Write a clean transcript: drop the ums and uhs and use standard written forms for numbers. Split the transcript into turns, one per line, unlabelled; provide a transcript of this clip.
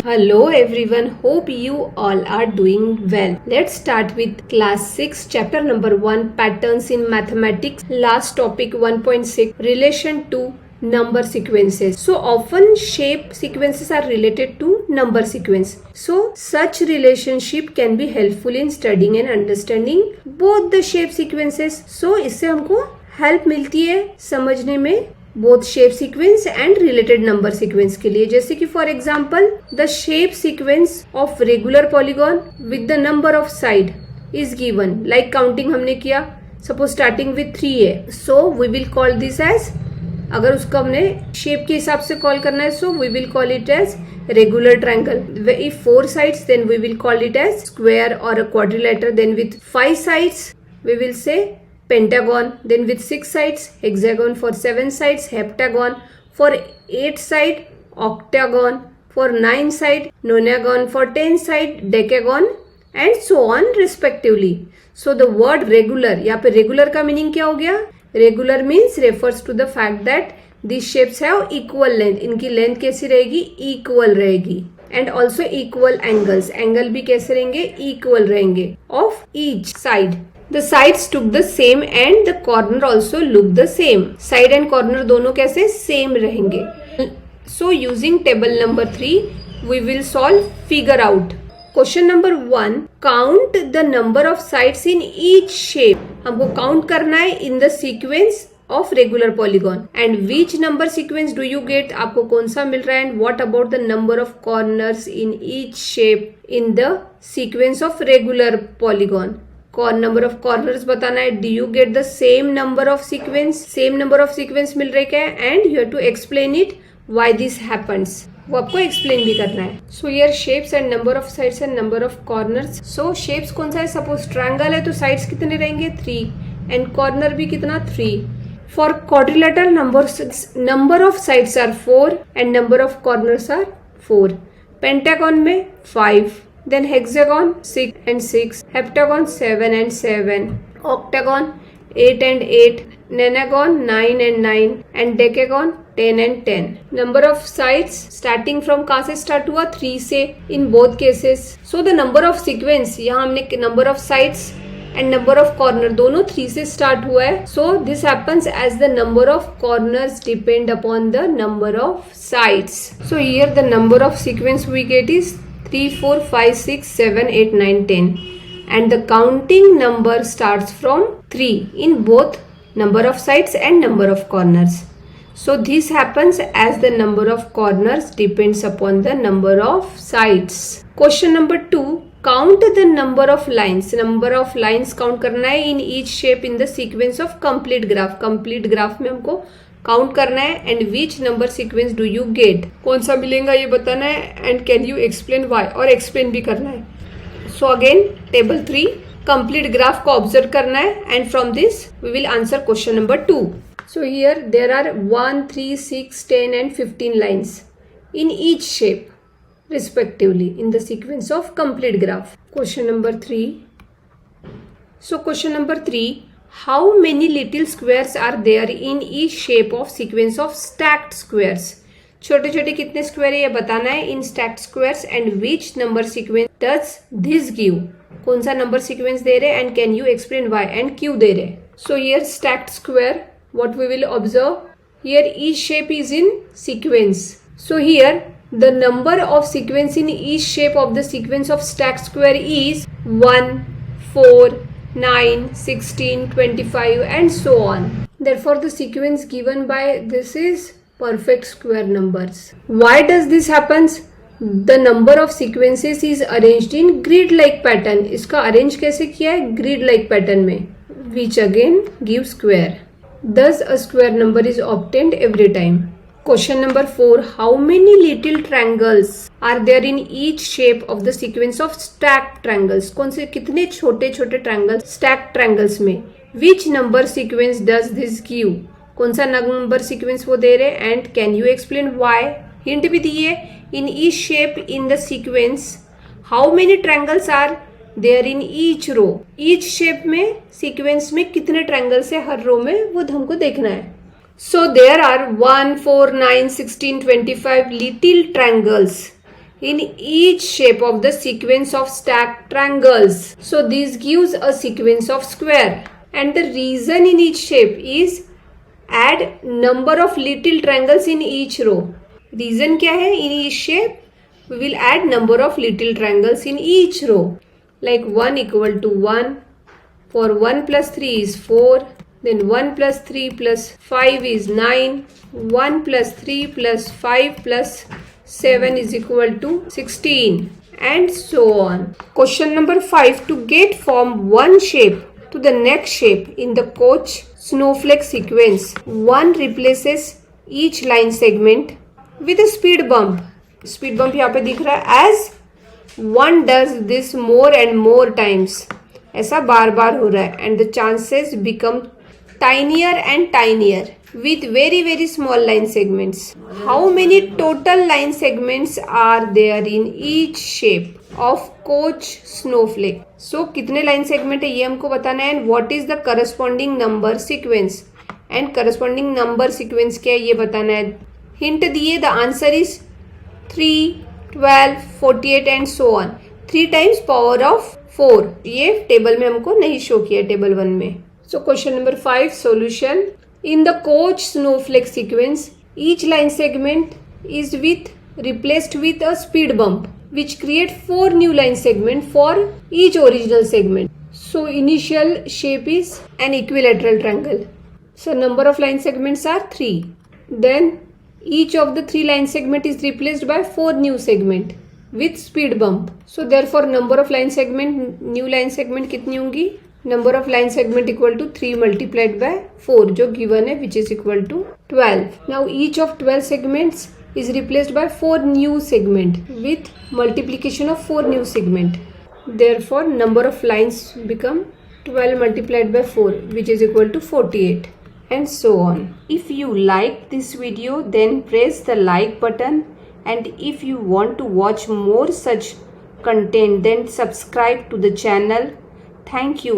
Hello everyone, hope you all are doing well. Let's start with class 6 chapter number 1 patterns in mathematics. Last topic 1.6 relation to number sequences. So often shape sequences are related to number sequence. So such relationship can be helpful in studying and understanding both the shape sequences. So इससे हमको help मिलती है समझने में both shape sequence and related number sequence के लिए. जैसे कि for example the shape sequence of regular polygon with the number of side is given. Like counting हमने किया, सपोज स्टार्टिंग विथ 3 है, so we will call this as, अगर उसको हमने शेप के हिसाब से कॉल करना है so we will call it as regular triangle. If 4 sides then we will call it as square or a quadrilateral. Then with 5 sides we will say pentagon. Then with 6 sides hexagon. For 7 sides heptagon. For 8 side octagon. For 9 side nonagon. For 10 side decagon and so on respectively. So the word regular, यहाँ पे regular का meaning क्या हो गया? Regular means refers to the fact that these shapes have equal length. इनकी length कैसी रहेगी? Equal रहेगी. And also equal angles. Angle भी कैसे रहेंगे? Equal रहेंगे. Of each side. The sides took the same and the corner also look the same. Side and corner दोनों कैसे? Same रहेंगे. So using table number 3, we will solve figure out. Question number 1, count the number of sides in each shape. हमको count करना है in the sequence of regular polygon. And which number sequence do you get? आपको कौन सा मिल रहा है? And what about the number of corners in each shape in the sequence of regular polygon? Number of corners बताना है. Do you get the same number of sequence? Same number of sequence मिल रही क्या है? And you have to explain it why this happens. वो आपको explain भी करना है. So here shapes and number of sides and number of corners. So shapes कौन सा है? Suppose triangle है तो sides कितने रहेंगे? 3 and corner भी कितना? 3. For quadrilateral number of sides are 4 and number of corners are 4. Pentagon में 5. Then hexagon 6 and 6. Heptagon 7 and 7. Octagon 8 and 8. Nonagon 9 and 9. And decagon 10 and 10. Number of sides starting from कहाँ से start हुआ? 3 से in both cases. So the number of sequence, यहाँ हमने number of sides and number of corner दोनों 3 से start हुआ है. So this happens as the number of corners depend upon the number of sides. So here the number of sequence we get is 3, 4, 5, 6, 7, 8, 9, 10. And the counting number starts from 3 in both number of sides and number of corners. So this happens as the number of corners depends upon the number of sides. Question number 2. Count the number of lines. Number of lines count करना है in each shape in the sequence of complete graph. Complete graph में हमको count करना है. And which number sequence do you get? कौन सा मिलेगा ये बताना है. And can you explain why? और explain भी करना है. So again table 3 complete graph को observe करना है. And from this we will answer question number 2. So here there are 1, 3, 6, 10 and 15 lines in each shape respectively in the sequence of complete graph. Question number 3. So question number 3, how many little squares are there in each shape of sequence of stacked squares? छोटे छोटे कितने square है ये बताना है in stacked squares. And which number sequence does this give? कौन सा number sequence दे रहे and can you explain why and क्यों दे रहे? So here stacked square, what we will observe here, each shape is in sequence. So here the number of sequence in each shape of the sequence of stacked square is 1, 4, 9, 16, 25 and so on. Therefore the sequence given by this is perfect square numbers. Why does this happens? The number of sequences is arranged in grid like pattern. इसका arrange कैसे किया है? Grid like pattern में, which again gives square. Thus a square number is obtained every time. Question number 4, how many little triangles are there in each shape of the sequence of stacked triangles? कौन से कितने छोटे छोटे triangles stacked triangles में? Which number sequence does this give? कौन सा number sequence वो दे रहे? And can you explain why? Hint भी दिए. In each shape in the sequence, how many triangles are there in each row? Each shape में sequence में कितने triangles है हर row में वो हमको देखना है. So there are 1, 4, 9, 16, 25 little triangles in each shape of the sequence of stacked triangles. So this gives a sequence of square, and the reason in each shape is add number of little triangles in each row. Reason क्या है? In each shape we will add number of little triangles in each row, like 1 equal to 1. For 1 plus 3 is 4. Then 1 plus 3 plus 5 is 9. 1 plus 3 plus 5 plus 7 is equal to 16, and so on. Question number 5. To get from one shape to the next shape in the Koch snowflake sequence, one replaces each line segment with a speed bump. Speed bump यहाँ पे दिख रहा है. As one does this more and more times, ऐसा बार बार हो रहा है, and the chances become tinier and tinier with very very small line segments. How many total line segments are there in each shape of Koch snowflake? So कितने line segment है ये हमको बताना है, and what is the corresponding number sequence, and corresponding number sequence क्या है ये बताना है. Hint दिए, the answer is 3, 12, 48 and so on. 3 times power of 4. ये टेबल में हमको नहीं शो किया टेबल 1 में. So question number 5 solution. In the Koch snowflake sequence, each line segment is replaced with a speed bump, which create 4 new line segment for each original segment. So initial shape is an equilateral triangle. So number of line segments are 3. Then each of the 3 line segment is replaced by 4 new segment with speed bump. So therefore number of line segment, new line segment कितनी होंगी? Number of line segment equal to 3 multiplied by 4 जो given है, which is equal to 12. Now each of 12 segments is replaced by 4 new segment with multiplication of 4 new segment. Therefore number of lines become 12 multiplied by 4, which is equal to 48, and so on. If you like this video, then press the like button, and if you want to watch more such content, then subscribe to the channel. Thank you.